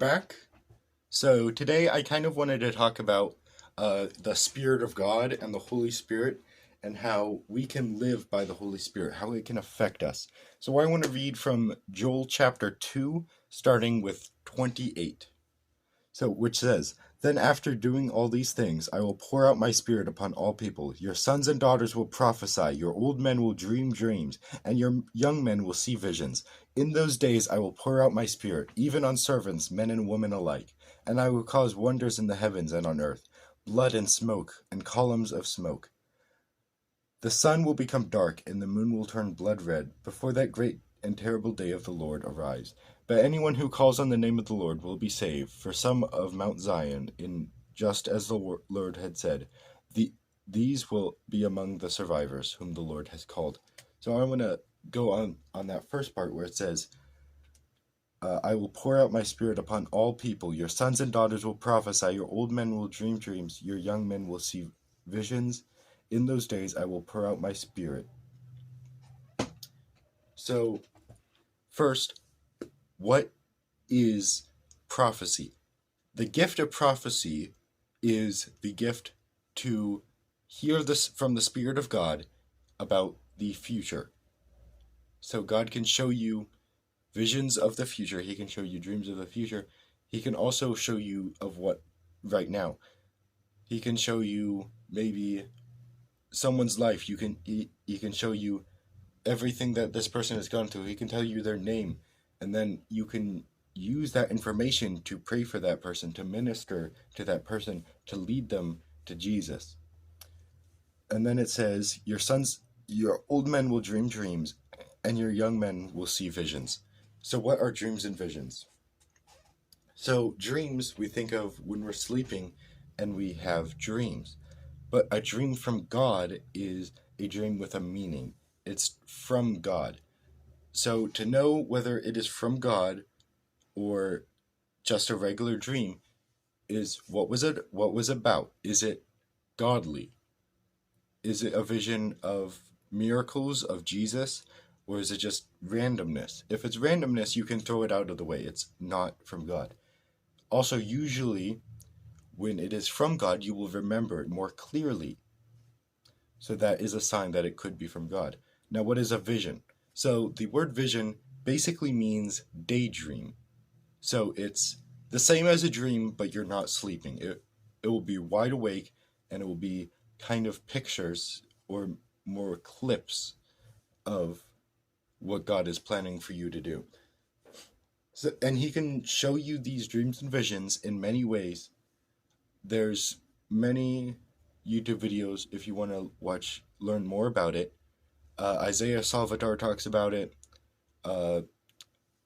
back. So today I kind of wanted to talk about the Spirit of God and the Holy Spirit and how we can live by the Holy Spirit, how it can affect us. So I want to read from Joel chapter 2, starting with 28. So, which says, "Then after doing all these things, I will pour out my Spirit upon all people. Your sons and daughters will prophesy, your old men will dream dreams, and your young men will see visions. In those days I will pour out my Spirit, even on servants, men and women alike. And I will cause wonders in the heavens and on earth, blood and smoke, and columns of smoke. The sun will become dark, and the moon will turn blood red, before that great and terrible day of the Lord arrives. But anyone who calls on the name of the Lord will be saved. For some of Mount Zion, in just as the Lord had said, these will be among the survivors whom the Lord has called." So I want to go on that first part where it says, "I will pour out my Spirit upon all people. Your sons and daughters will prophesy. Your old men will dream dreams. Your young men will see visions. In those days I will pour out my Spirit." So, first, what is prophecy? The gift of prophecy is the gift to hear this from the Spirit of God about the future. So God can show you visions of the future. He can show you dreams of the future. He can also show you of what right now. He can show you maybe someone's life. He can show you everything that this person has gone through. He can tell you their name, and then you can use that information to pray for that person, to minister to that person, to lead them to Jesus. And then it says, your old men will dream dreams, and your young men will see visions. So what are dreams and visions? So dreams we think of when we're sleeping and we have dreams. But a dream from God is a dream with a meaning. It's from God. So to know whether it is from God or just a regular dream is what was about? Is it godly? Is it a vision of miracles of Jesus, or is it just randomness? If it's randomness, you can throw it out of the way. It's not from God. Also, usually when it is from God, you will remember it more clearly. So that is a sign that it could be from God. Now, what is a vision? So the word vision basically means daydream. So it's the same as a dream, but you're not sleeping. It will be wide awake, and it will be kind of pictures or more clips of what God is planning for you to do. So, and he can show you these dreams and visions in many ways. There's many YouTube videos if you want to learn more about it. Isaiah Salvador talks about it.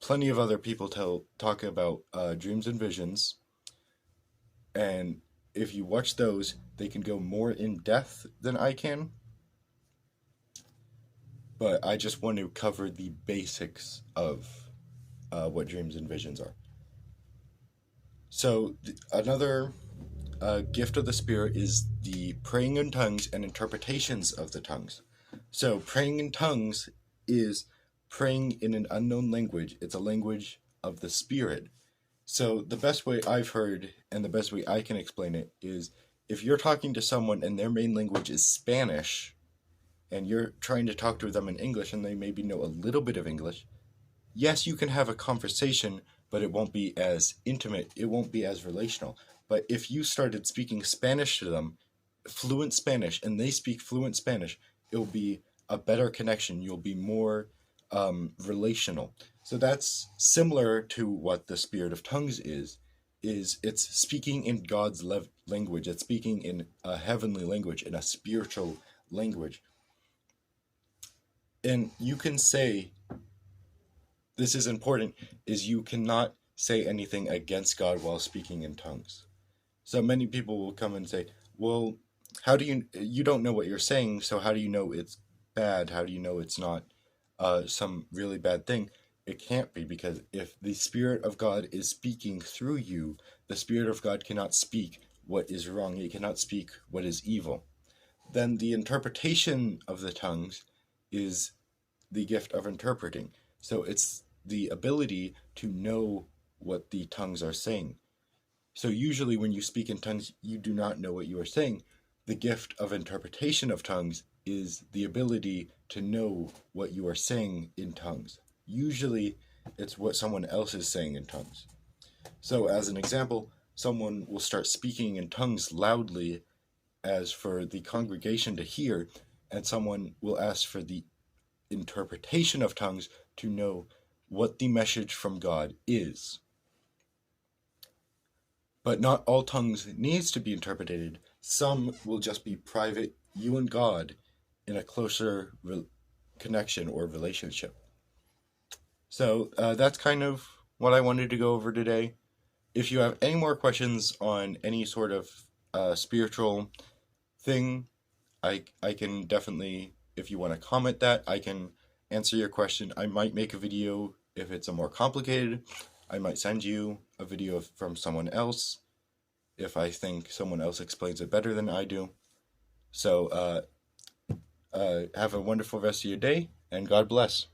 Plenty of other people talk about dreams and visions. And if you watch those, they can go more in depth than I can. But I just want to cover the basics of what dreams and visions are. So another gift of the Spirit is the praying in tongues and interpretations of the tongues. So praying in tongues is praying in an unknown language. It's a language of the Spirit. So the best way I've heard and the best way I can explain it is if you're talking to someone and their main language is Spanish and you're trying to talk to them in English and they maybe know a little bit of English, yes, you can have a conversation, but it won't be as intimate. It won't be as relational. But if you started speaking Spanish to them, fluent Spanish, and they speak fluent Spanish, it will be a better connection. You'll be more relational. So that's similar to what the Spirit of Tongues is it's speaking in God's language. It's speaking in a heavenly language, in a spiritual language. And you can say, this is important, is you cannot say anything against God while speaking in tongues. So many people will come and say, well, how do you don't know what you're saying, so how do you know it's bad? How do you know it's not some really bad thing? It can't be, because if the Spirit of God is speaking through you, the Spirit of God cannot speak what is wrong. He cannot speak what is evil. Then the interpretation of the tongues is the gift of interpreting. So it's the ability to know what the tongues are saying. So usually when you speak in tongues, you do not know what you are saying. The gift of interpretation of tongues is the ability to know what you are saying in tongues. Usually it's what someone else is saying in tongues. So as an example, someone will start speaking in tongues loudly as for the congregation to hear, and someone will ask for the interpretation of tongues to know what the message from God is. But not all tongues needs to be interpreted. Some will just be private, you and God, in a closer connection or relationship. So that's kind of what I wanted to go over today. If you have any more questions on any sort of spiritual thing, I can definitely, if you want to comment that, I can answer your question. I might make a video if it's a more complicated. I might send you a video from someone else if I think someone else explains it better than I do. So have a wonderful rest of your day, and God bless.